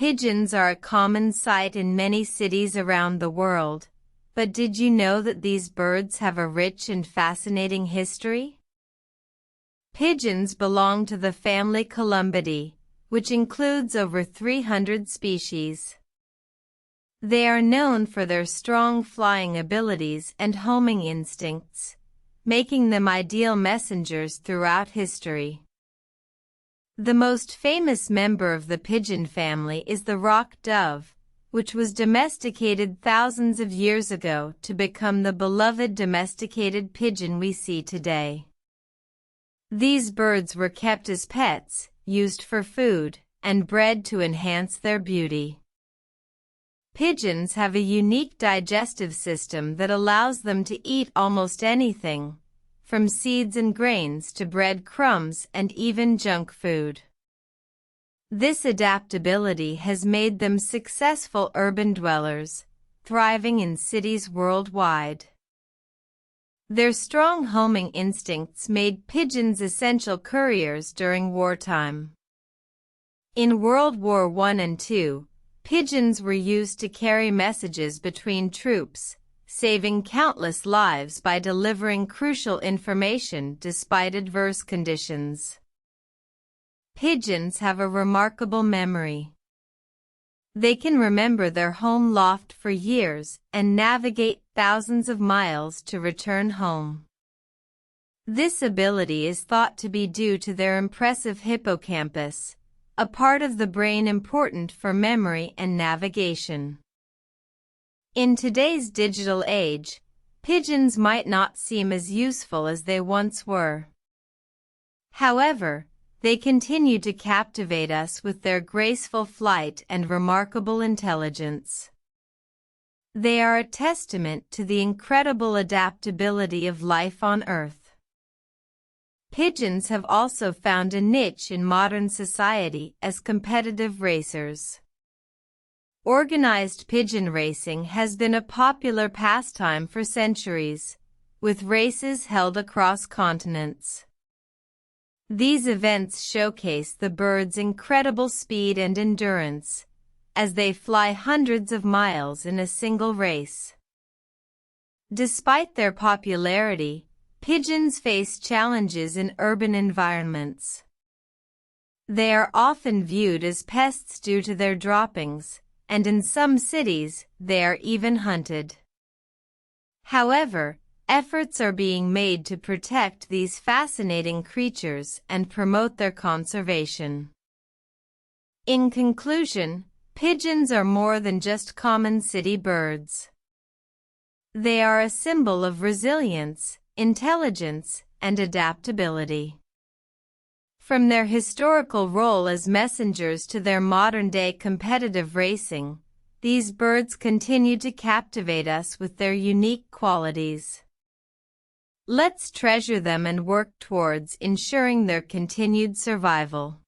Pigeons are a common sight in many cities around the world, but did you know that these birds have a rich and fascinating history? Pigeons belong to the family Columbidae, which includes over 300 species. They are known for their strong flying abilities and homing instincts, making them ideal messengers throughout history. The most famous member of the pigeon family is the rock dove, which was domesticated thousands of years ago to become the beloved domesticated pigeon we see today. These birds were kept as pets, used for food, and bred to enhance their beauty. Pigeons have a unique digestive system that allows them to eat almost anything, from seeds and grains to bread crumbs and even junk food. This adaptability has made them successful urban dwellers, thriving in cities worldwide. Their strong homing instincts made pigeons essential couriers during wartime. In World War I and II, pigeons were used to carry messages between troops, saving countless lives by delivering crucial information despite adverse conditions. Pigeons have a remarkable memory. They can remember their home loft for years and navigate thousands of miles to return home. This ability is thought to be due to their impressive hippocampus, a part of the brain important for memory and navigation. In today's digital age, pigeons might not seem as useful as they once were. However, they continue to captivate us with their graceful flight and remarkable intelligence. They are a testament to the incredible adaptability of life on Earth. Pigeons have also found a niche in modern society as competitive racers. Organized pigeon racing has been a popular pastime for centuries, with races held across continents. These events showcase the birds' incredible speed and endurance, as they fly hundreds of miles in a single race. Despite their popularity, pigeons face challenges in urban environments. They are often viewed as pests due to their droppings, and in some cities, they are even hunted. However, efforts are being made to protect these fascinating creatures and promote their conservation. In conclusion, pigeons are more than just common city birds. They are a symbol of resilience, intelligence, and adaptability. From their historical role as messengers to their modern-day competitive racing, these birds continue to captivate us with their unique qualities. Let's treasure them and work towards ensuring their continued survival.